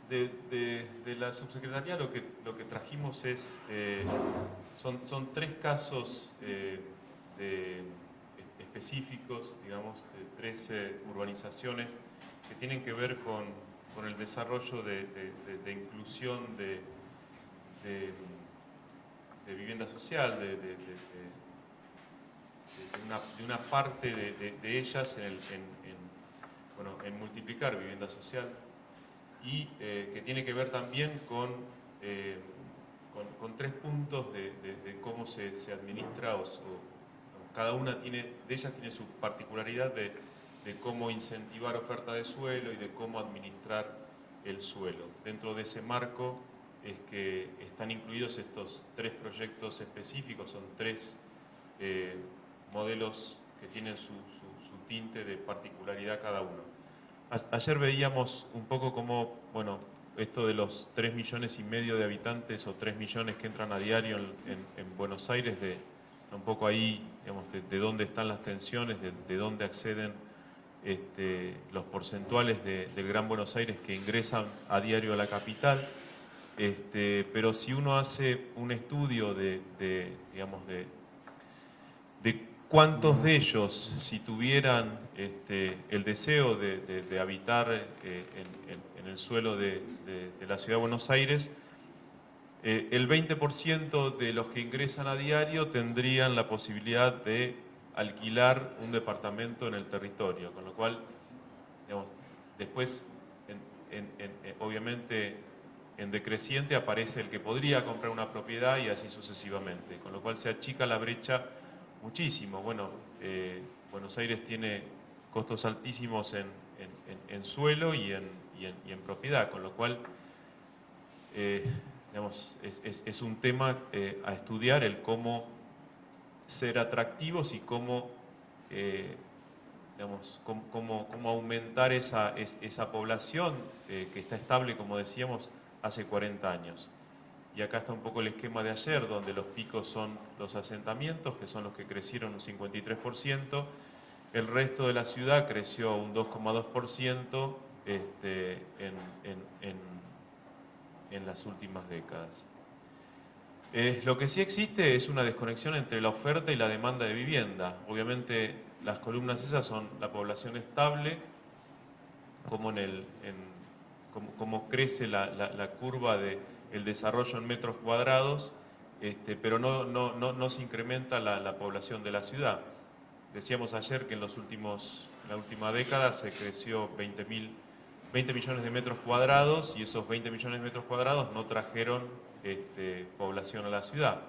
De la subsecretaría lo que trajimos es, son tres casos específicos, digamos, tres urbanizaciones que tienen que ver con el desarrollo de inclusión de vivienda social, de una parte de ellas bueno, en multiplicar vivienda social, y que tiene que ver también con tres puntos de cómo se administra, o cada una de ellas tiene su particularidad de cómo incentivar oferta de suelo y de cómo administrar el suelo. Dentro de ese marco es que están incluidos estos tres proyectos específicos, son tres modelos que tienen su tinte de particularidad cada uno. Ayer veíamos un poco cómo, bueno, esto de los 3,5 millones de habitantes o 3 millones que entran a diario en Buenos Aires, un poco ahí, digamos, de dónde están las tensiones, de dónde acceden los porcentuales del Gran Buenos Aires que ingresan a diario a la capital. Pero si uno hace un estudio digamos, de cuántos de ellos, si tuvieran el deseo de habitar en el suelo de la Ciudad de Buenos Aires, el 20% de los que ingresan a diario tendrían la posibilidad de alquilar un departamento en el territorio, con lo cual, digamos, después, obviamente, en decreciente aparece el que podría comprar una propiedad y así sucesivamente, con lo cual se achica la brecha muchísimo. Bueno, Buenos Aires tiene costos altísimos en suelo y en propiedad, con lo cual digamos, es un tema a estudiar, el cómo ser atractivos y cómo, digamos, cómo aumentar esa población que está estable, como decíamos, hace 40 años. Y acá está un poco el esquema de ayer, donde los picos son los asentamientos, que son los que crecieron un 53%, el resto de la ciudad creció un 2,2% en las últimas décadas. Lo que sí existe es una desconexión entre la oferta y la demanda de vivienda. Obviamente las columnas esas son la población estable, cómo crece la curva del desarrollo en metros cuadrados, pero no se incrementa la población de la ciudad. Decíamos ayer que en la última década se creció 20 millones de metros cuadrados, y esos 20 millones de metros cuadrados no trajeron población a la ciudad.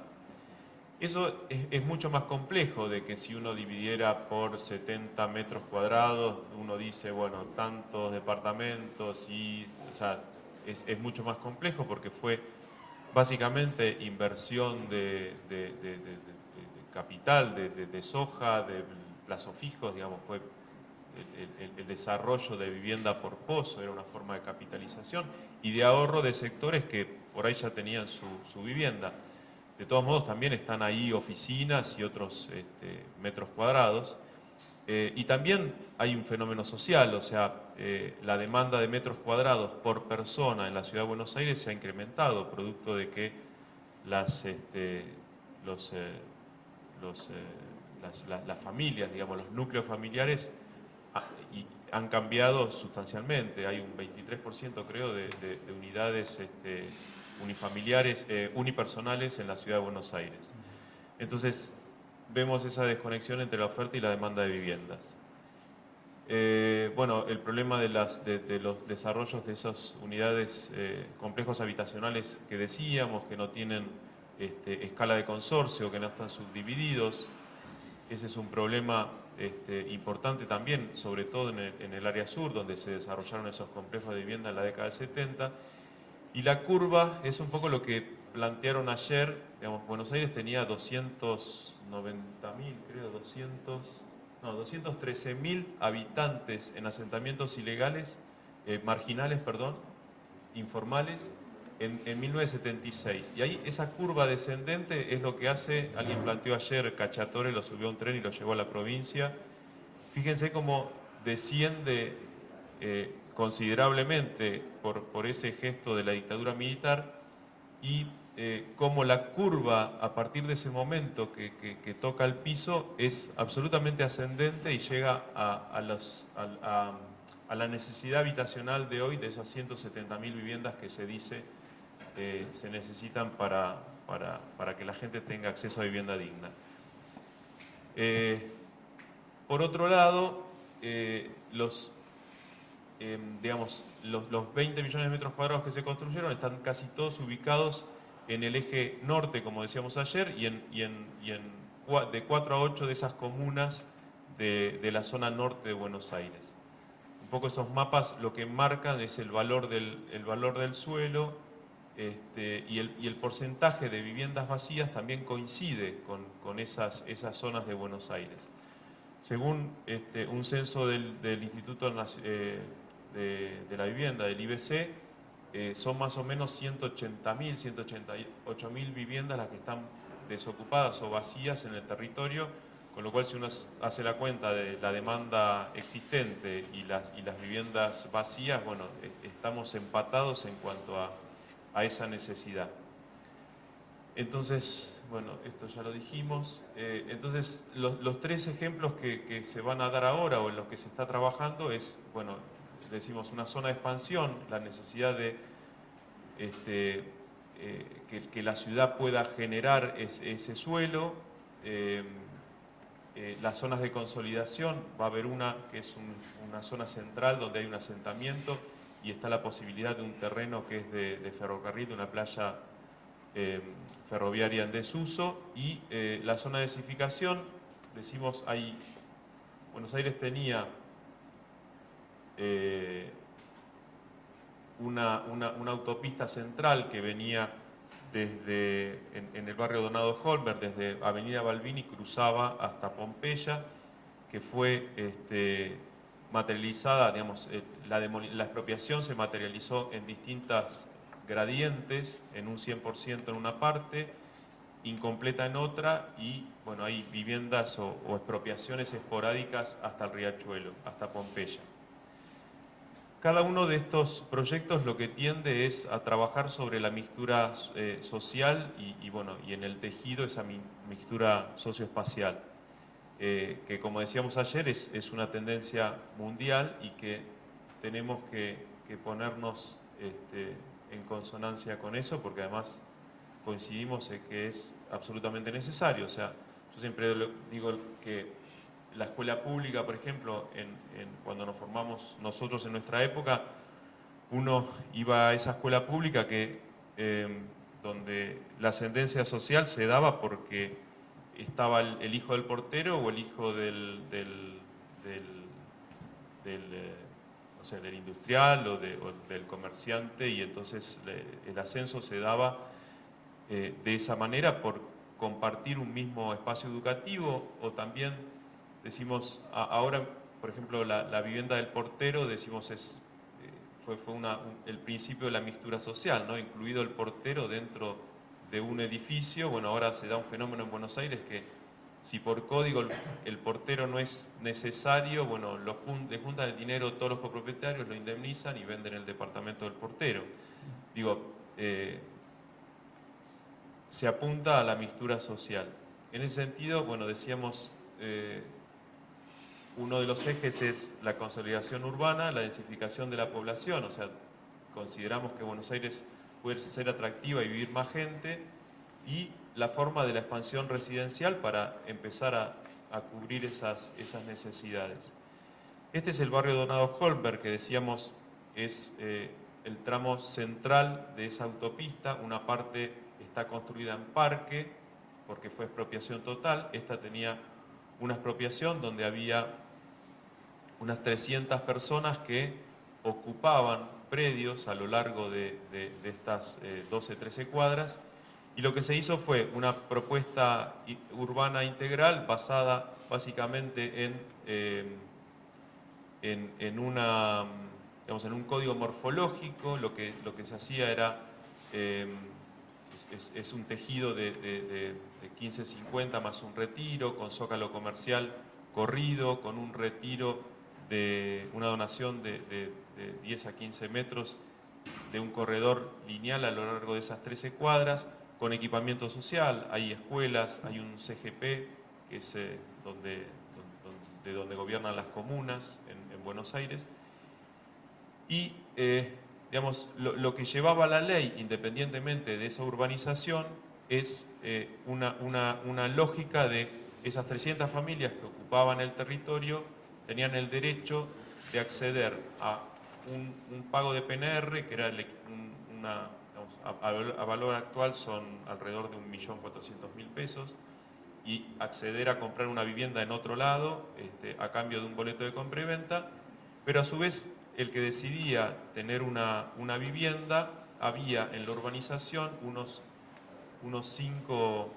Eso es mucho más complejo de que si uno dividiera por 70 metros cuadrados, uno dice, bueno, tantos departamentos, o sea, es mucho más complejo porque fue básicamente inversión de capital, de soja, de plazos fijos, digamos, fue el desarrollo de vivienda por pozo, era una forma de capitalización y de ahorro de sectores que por ahí ya tenían su vivienda. De todos modos también están ahí oficinas y otros metros cuadrados. Y también hay un fenómeno social, o sea, la demanda de metros cuadrados por persona en la Ciudad de Buenos Aires se ha incrementado, producto de que las familias, digamos, los núcleos familiares han cambiado sustancialmente. Hay un 23%, creo, de unidades unifamiliares, unipersonales en la Ciudad de Buenos Aires. Entonces, vemos esa desconexión entre la oferta y la demanda de viviendas. Bueno, el problema de los desarrollos de esas unidades, complejos habitacionales que decíamos, que no tienen escala de consorcio, que no están subdivididos. Ese es un problema importante también, sobre todo en el área sur, donde se desarrollaron esos complejos de vivienda en la década del 70. Y la curva es un poco lo que plantearon ayer. Digamos, Buenos Aires tenía 290.000, creo, 213.000 habitantes en asentamientos ilegales, marginales, perdón, informales, en 1976. Y ahí esa curva descendente es lo que hace, alguien planteó ayer, Cacciatore lo subió a un tren y lo llevó a la provincia. Fíjense cómo desciende considerablemente por ese gesto de la dictadura militar, y cómo la curva a partir de ese momento que toca el piso es absolutamente ascendente y llega a la necesidad habitacional de hoy, de esas 170.000 viviendas que se dice se necesitan para que la gente tenga acceso a vivienda digna. Por otro lado, los 20 millones de metros cuadrados que se construyeron están casi todos ubicados en el eje norte, como decíamos ayer, de 4 a 8 de esas comunas de la zona norte de Buenos Aires. Un poco esos mapas lo que marcan es el valor del suelo, y el porcentaje de viviendas vacías también coincide con esas zonas de Buenos Aires. Según un censo del Instituto de la Vivienda, del IBC, son más o menos 180.000, 188.000 viviendas las que están desocupadas o vacías en el territorio, con lo cual si uno hace la cuenta de la demanda existente y las viviendas vacías, bueno, estamos empatados en cuanto a esa necesidad. Entonces, bueno, esto ya lo dijimos. Entonces, los tres ejemplos que se van a dar ahora o en los que se está trabajando es, bueno, decimos una zona de expansión, la necesidad de que la ciudad pueda generar ese suelo. Las zonas de consolidación, va a haber una que es una zona central donde hay un asentamiento y está la posibilidad de un terreno que es de ferrocarril, de una playa ferroviaria en desuso. Y la zona de desificación, decimos, Buenos Aires tenía una autopista central que venía en el barrio Donado Holmer, desde Avenida Balbini, cruzaba hasta Pompeya, que fue materializada, digamos, la expropiación se materializó en distintas gradientes, en un 100% en una parte, incompleta en otra, y bueno, hay viviendas o expropiaciones esporádicas hasta el Riachuelo, hasta Pompeya. Cada uno de estos proyectos lo que tiende es a trabajar sobre la mixtura social y en el tejido esa mixtura socioespacial, que como decíamos ayer es una tendencia mundial y que tenemos que ponernos en consonancia con eso, porque además coincidimos en que es absolutamente necesario. O sea, yo siempre digo que la escuela pública, por ejemplo, cuando nos formamos nosotros en nuestra época, uno iba a esa escuela pública donde la ascendencia social se daba porque estaba el hijo del portero o el hijo del industrial o del comerciante, y entonces el ascenso se daba de esa manera por compartir un mismo espacio educativo. O también decimos, ahora por ejemplo la vivienda del portero, decimos fue el principio de la mixtura social, ¿no? Incluido el portero dentro de un edificio. Bueno, ahora se da un fenómeno en Buenos Aires que si por código el portero no es necesario, bueno, le juntan el dinero todos los copropietarios, lo indemnizan y venden el departamento del portero. Digo, se apunta a la mixtura social. En ese sentido, bueno, decíamos, uno de los ejes es la consolidación urbana, la densificación de la población. O sea, consideramos que Buenos Aires puede ser atractiva y vivir más gente, y la forma de la expansión residencial para empezar a cubrir esas necesidades. Este es el barrio Donado Holmer, que decíamos es el tramo central de esa autopista. Una parte está construida en parque porque fue expropiación total. Esta tenía una expropiación donde había unas 300 personas que ocupaban predios a lo largo de estas 12, 13 cuadras, y lo que se hizo fue una propuesta urbana integral basada básicamente en un código morfológico. Lo que se hacía era, es un tejido de 15-50 más un retiro, con zócalo comercial corrido, con un retiro una donación de 10 a 15 metros de un corredor lineal a lo largo de esas 13 cuadras, con equipamiento social. Hay escuelas, hay un CGP, que es de donde gobiernan las comunas en Buenos Aires. Y digamos, lo que llevaba la ley, independientemente de esa urbanización, es una lógica de esas 300 familias que ocupaban el territorio tenían el derecho de acceder a un pago de PNR, que era a valor actual son alrededor de 1.400.000 pesos, y acceder a comprar una vivienda en otro lado a cambio de un boleto de compra y venta, pero a su vez el que decidía tener una vivienda, había en la urbanización unos cinco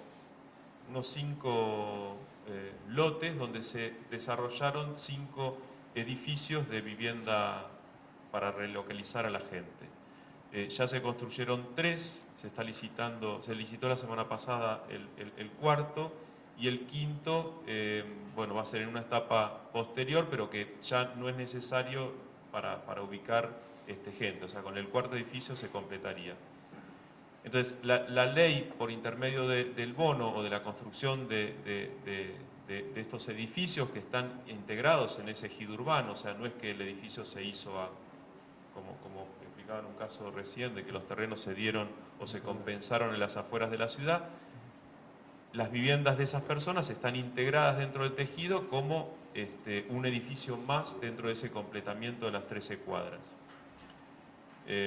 lotes donde se desarrollaron 5 edificios de vivienda para relocalizar a la gente. Ya se construyeron 3, se licitó la semana pasada el cuarto, y el quinto, bueno, va a ser en una etapa posterior, pero que ya no es necesario para ubicar gente, o sea, con el cuarto edificio se completaría. Entonces, la ley, por intermedio del bono o de la construcción de estos edificios que están integrados en ese ejido urbano, o sea, no es que el edificio se hizo como explicaba en un caso recién, de que los terrenos se dieron o se compensaron en las afueras de la ciudad. Las viviendas de esas personas están integradas dentro del tejido como un edificio más dentro de ese completamiento de las 13 cuadras.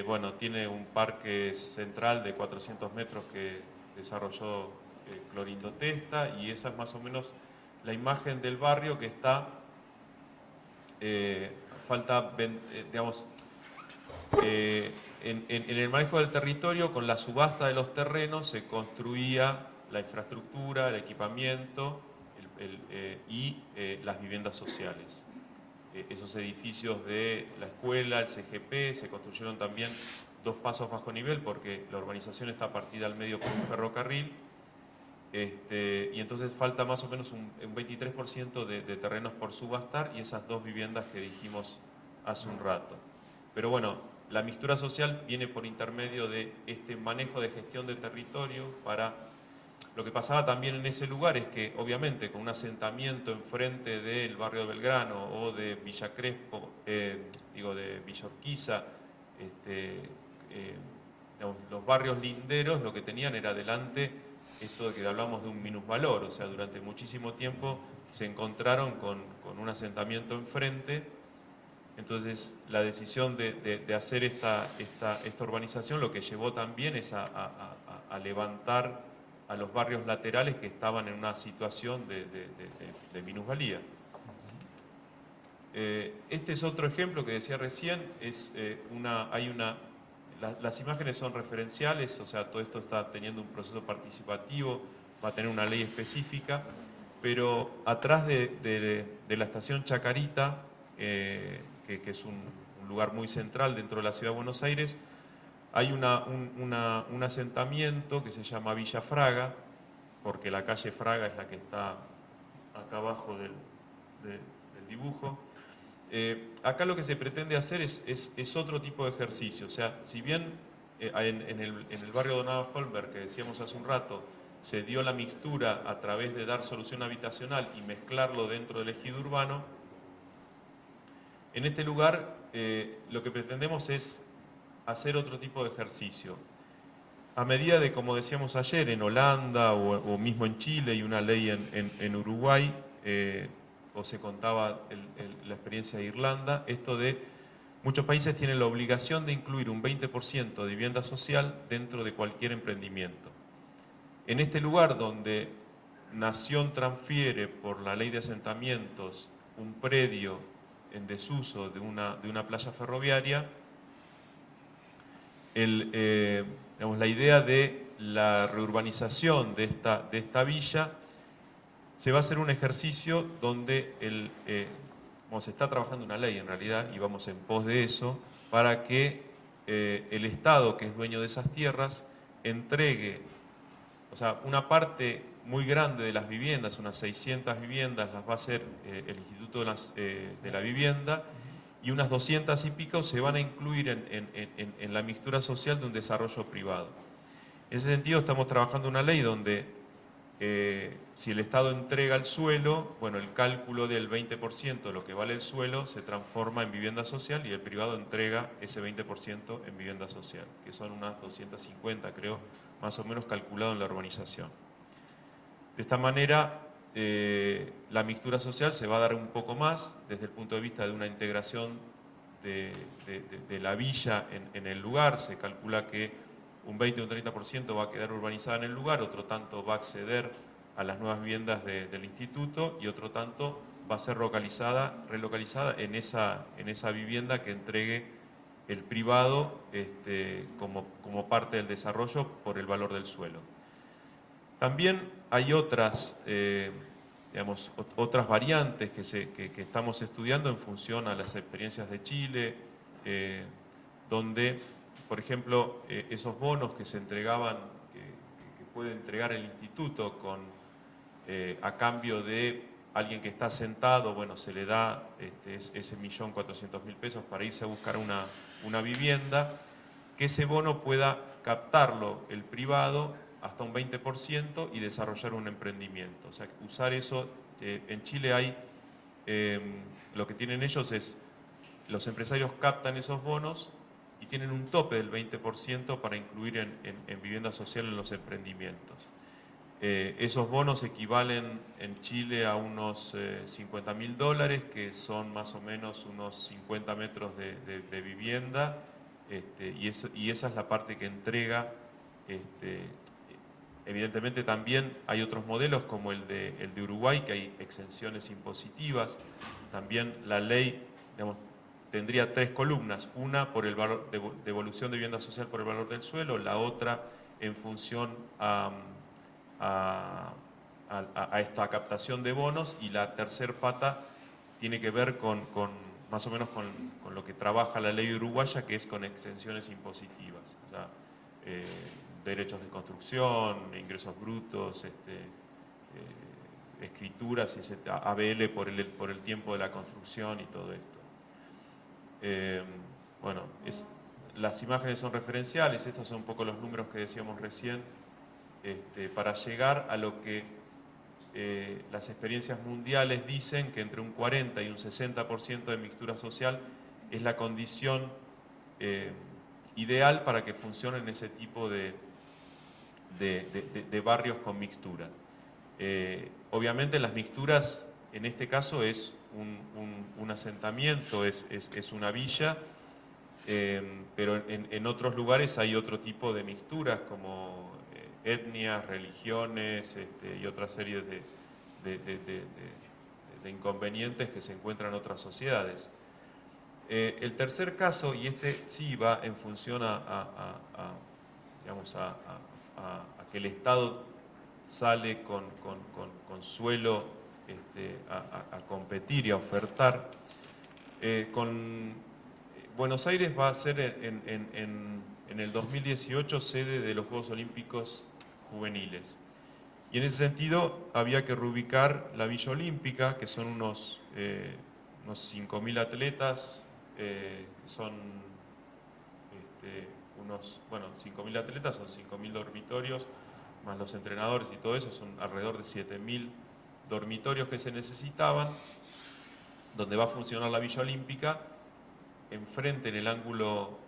Bueno, tiene un parque central de 400 metros que desarrolló Clorindo Testa, y esa es más o menos la imagen del barrio que está, digamos, en el manejo del territorio. Con la subasta de los terrenos se construía la infraestructura, el equipamiento y las viviendas sociales. Esos edificios de la escuela, el CGP, se construyeron también 2 pasos bajo nivel porque la urbanización está partida al medio por un ferrocarril, y entonces falta más o menos un 23% de terrenos por subastar, y esas 2 viviendas que dijimos hace un rato. Pero bueno, la mixtura social viene por intermedio de este manejo de gestión de territorio para... Lo que pasaba también en ese lugar es que, obviamente, con un asentamiento enfrente del barrio de Belgrano o de Villa Crespo, de Villa Urquiza, digamos, los barrios linderos lo que tenían era adelante esto de que hablamos de un minusvalor, o sea, durante muchísimo tiempo se encontraron con un asentamiento enfrente. Entonces, la decisión de hacer esta urbanización lo que llevó también es a levantar a los barrios laterales que estaban en una situación de minusvalía. Este es otro ejemplo que decía recién, las imágenes son referenciales, o sea, todo esto está teniendo un proceso participativo, va a tener una ley específica, pero atrás de la estación Chacarita, que es un lugar muy central dentro de la ciudad de Buenos Aires, hay un asentamiento que se llama Villa Fraga, porque la calle Fraga es la que está acá abajo del dibujo. Acá lo que se pretende hacer es otro tipo de ejercicio. O sea, si bien en el barrio Donado Holmberg, que decíamos hace un rato, se dio la mixtura a través de dar solución habitacional y mezclarlo dentro del ejido urbano, en este lugar lo que pretendemos es hacer otro tipo de ejercicio. A medida de, como decíamos ayer, en Holanda o mismo en Chile, y una ley en Uruguay, o se contaba la experiencia de Irlanda, esto de muchos países tienen la obligación de incluir un 20% de vivienda social dentro de cualquier emprendimiento. En este lugar donde Nación transfiere por la ley de asentamientos un predio en desuso de una playa ferroviaria, la idea de la reurbanización de esta villa se va a hacer un ejercicio donde se está trabajando una ley en realidad, y vamos en pos de eso, para que el Estado, que es dueño de esas tierras, entregue, o sea, una parte muy grande de las viviendas, unas 600 viviendas, las va a hacer el Instituto de la Vivienda, y unas 200 y pico se van a incluir en la mixtura social de un desarrollo privado. En ese sentido estamos trabajando una ley donde si el Estado entrega el suelo, bueno, el cálculo del 20% de lo que vale el suelo se transforma en vivienda social y el privado entrega ese 20% en vivienda social, que son unas 250, creo, más o menos calculado en la urbanización. De esta manera, la mixtura social se va a dar un poco más desde el punto de vista de una integración de la villa en el lugar. Se calcula que un 20 o un 30% va a quedar urbanizada en el lugar, otro tanto va a acceder a las nuevas viviendas del instituto y otro tanto va a ser relocalizada en esa vivienda que entregue el privado como parte del desarrollo por el valor del suelo. También hay otras, otras variantes que estamos estudiando en función a las experiencias de Chile, donde, por ejemplo, esos bonos que se entregaban, que puede entregar el instituto a cambio de alguien que está sentado, bueno, se le da ese 1.400.000 pesos para irse a buscar una vivienda, que ese bono pueda captarlo el privado hasta un 20% y desarrollar un emprendimiento. O sea, usar eso, en Chile hay, lo que tienen ellos es, los empresarios captan esos bonos y tienen un tope del 20% para incluir en vivienda social en los emprendimientos. Esos bonos equivalen en Chile a unos $50.000, que son más o menos unos 50 metros de vivienda, y esa es la parte que entrega. Evidentemente también hay otros modelos como el de Uruguay, que hay exenciones impositivas. También la ley, digamos, tendría 3 columnas, una por el valor de devolución de vivienda social por el valor del suelo, la otra en función a esta captación de bonos, y la tercer pata tiene que ver más o menos con lo que trabaja la ley uruguaya, que es con exenciones impositivas. O sea, derechos de construcción, ingresos brutos, escrituras, ABL por el tiempo de la construcción y todo esto. Bueno, las imágenes son referenciales, estos son un poco los números que decíamos recién, para llegar a lo que las experiencias mundiales dicen, que entre un 40 y un 60% de mixtura social es la condición ideal para que funcionen ese tipo de barrios con mixtura. Obviamente las mixturas, en este caso, es un asentamiento, es una villa, pero en otros lugares hay otro tipo de mixturas, como etnias, religiones, y otra serie de inconvenientes que se encuentran en otras sociedades. El tercer caso, y este sí va en función digamos, a que el Estado sale con suelo a competir y a ofertar. Buenos Aires va a ser en el 2018 sede de los Juegos Olímpicos Juveniles. Y en ese sentido había que reubicar la Villa Olímpica, que son unos 5.000 atletas, son bueno, 5.000 atletas, son 5.000 dormitorios, más los entrenadores y todo eso, son alrededor de 7.000 dormitorios que se necesitaban, donde va a funcionar la Villa Olímpica. Enfrente, en el ángulo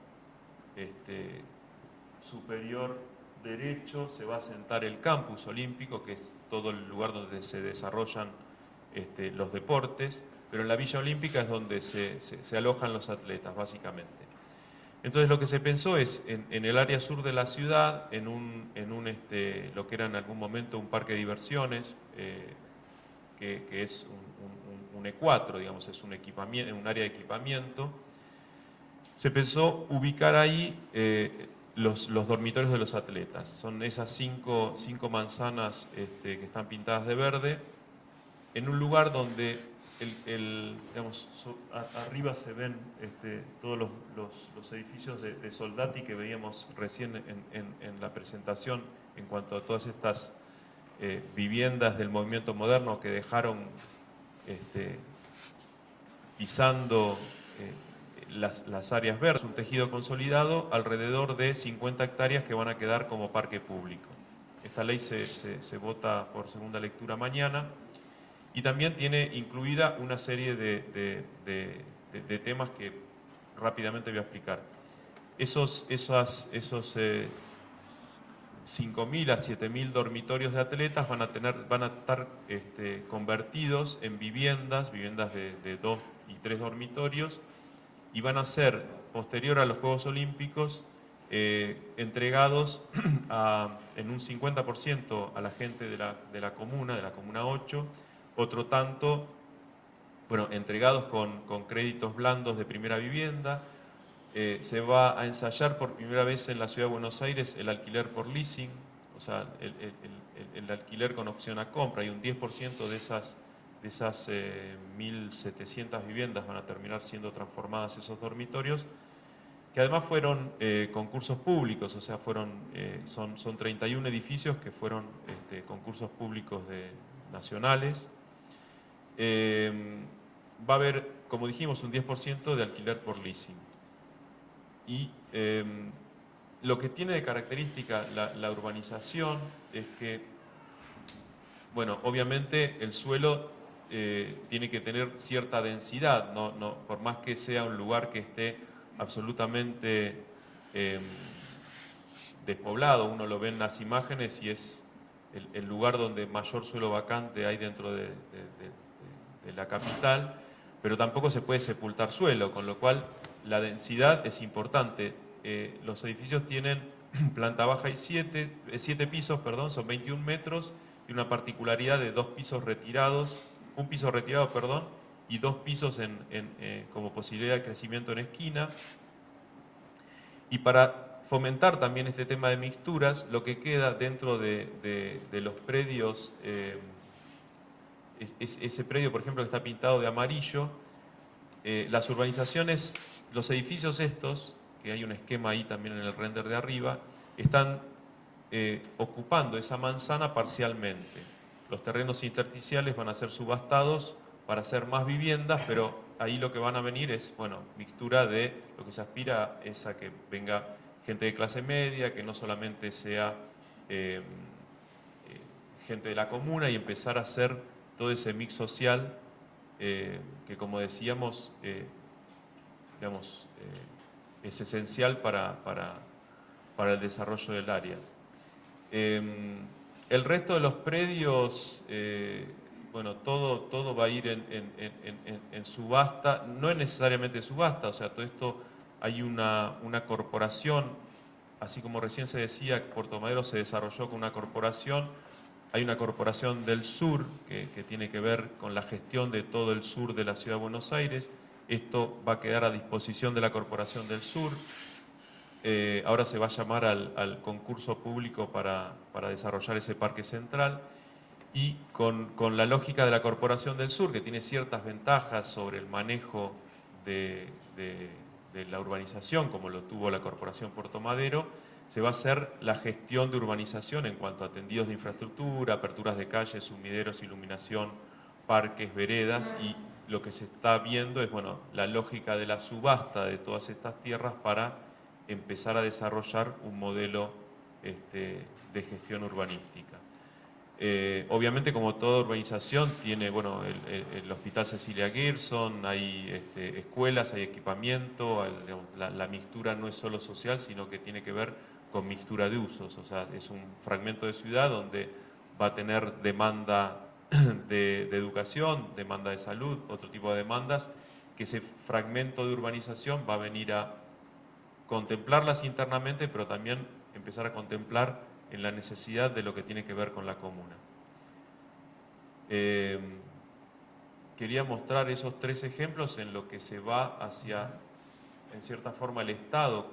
superior derecho, se va a asentar el campus olímpico, que es todo el lugar donde se desarrollan los deportes, pero en la Villa Olímpica es donde se alojan los atletas, básicamente. Entonces lo que se pensó es, en el área sur de la ciudad, en lo que era en algún momento un parque de diversiones, que es un E4, digamos, es un área de equipamiento. Se pensó ubicar ahí los dormitorios de los atletas. Son esas cinco manzanas que están pintadas de verde, en un lugar donde digamos, arriba se ven todos los edificios de Soldati que veíamos recién en la presentación en cuanto a todas estas viviendas del movimiento moderno que dejaron pisando las áreas verdes, un tejido consolidado, alrededor de 50 hectáreas que van a quedar como parque público. Esta ley se vota por segunda lectura mañana y también tiene incluida una serie de temas que rápidamente voy a explicar. Esos 5.000 a 7.000 dormitorios de atletas van a estar convertidos en viviendas de 2 y 3 dormitorios, y van a ser, posterior a los Juegos Olímpicos, entregados en un 50% a la gente de la Comuna 8, otro tanto, bueno, entregados con créditos blandos de primera vivienda. Se va a ensayar por primera vez en la Ciudad de Buenos Aires el alquiler por leasing, o sea, el alquiler con opción a compra, y un 10% de esas 1.700 viviendas van a terminar siendo transformadas esos dormitorios, que además fueron concursos públicos, o sea, son 31 edificios que fueron concursos públicos nacionales. Va a haber, como dijimos, un 10% de alquiler por leasing. Y lo que tiene de característica la urbanización es que, bueno, obviamente el suelo tiene que tener cierta densidad, por más que sea un lugar que esté absolutamente despoblado, uno lo ve en las imágenes y es el lugar donde mayor suelo vacante hay dentro de la capital, pero tampoco se puede sepultar suelo, con lo cual la densidad es importante. Los edificios tienen planta baja y 7 pisos, perdón, son 21 metros, y una particularidad de 2 pisos retirados, un piso retirado, perdón, y 2 pisos como posibilidad de crecimiento en esquina. Y para fomentar también este tema de mixturas, lo que queda dentro de los predios, ese predio, por ejemplo, que está pintado de amarillo, las urbanizaciones, los edificios estos, que hay un esquema ahí también en el render de arriba, están ocupando esa manzana parcialmente. Los terrenos intersticiales van a ser subastados para hacer más viviendas, pero ahí lo que van a venir es, bueno, mixtura de lo que se aspira es a que venga gente de clase media, que no solamente sea gente de la comuna, y empezar a hacer todo ese mix social que, como decíamos, es esencial para el desarrollo del área. El resto de los predios, bueno, todo va a ir en subasta, no es necesariamente subasta, o sea, todo esto hay una corporación, así como recién se decía que Puerto Madero se desarrolló con una corporación. Hay una corporación del sur que tiene que ver con la gestión de todo el sur de la Ciudad de Buenos Aires. Esto va a quedar a disposición de la Corporación del Sur. Ahora se va a llamar al concurso público para desarrollar ese parque central. Y con la lógica de la Corporación del Sur, que tiene ciertas ventajas sobre el manejo de la urbanización, como lo tuvo la Corporación Puerto Madero, se va a hacer la gestión de urbanización en cuanto a tendidos de infraestructura, aperturas de calles, sumideros, iluminación, parques, veredas, y lo que se está viendo es, bueno, la lógica de la subasta de todas estas tierras para empezar a desarrollar un modelo de gestión urbanística. Obviamente, como toda urbanización, tiene, bueno, el Hospital Cecilia Gerson, hay escuelas, hay equipamiento, la mixtura no es solo social, sino que tiene que ver con mixtura de usos, o sea, es un fragmento de ciudad donde va a tener demanda de educación, demanda de salud, otro tipo de demandas, que ese fragmento de urbanización va a venir a contemplarlas internamente, pero también empezar a contemplar en la necesidad de lo que tiene que ver con la comuna. Quería mostrar esos 3 ejemplos en lo que se va hacia, en cierta forma, el Estado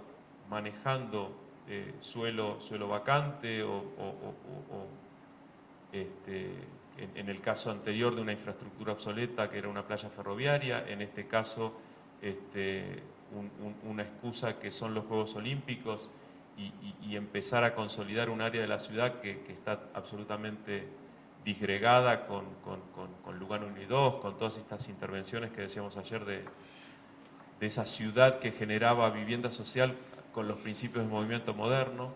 manejando suelo vacante en el caso anterior de una infraestructura obsoleta que era una playa ferroviaria, en este caso una excusa que son los Juegos Olímpicos y empezar a consolidar un área de la ciudad que está absolutamente disgregada con Lugano 1 y 2, con todas estas intervenciones que decíamos ayer de esa ciudad que generaba vivienda social con los principios del movimiento moderno.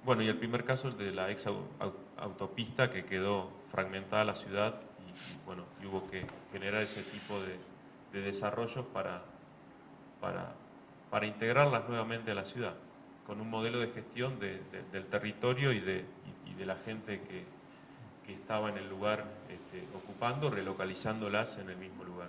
Bueno, y el primer caso, el de la ex autopista, que quedó fragmentada la ciudad bueno, y hubo que generar ese tipo de desarrollos para integrarlas nuevamente a la ciudad, con un modelo de gestión del territorio y de la gente que estaba en el lugar ocupando, relocalizándolas en el mismo lugar.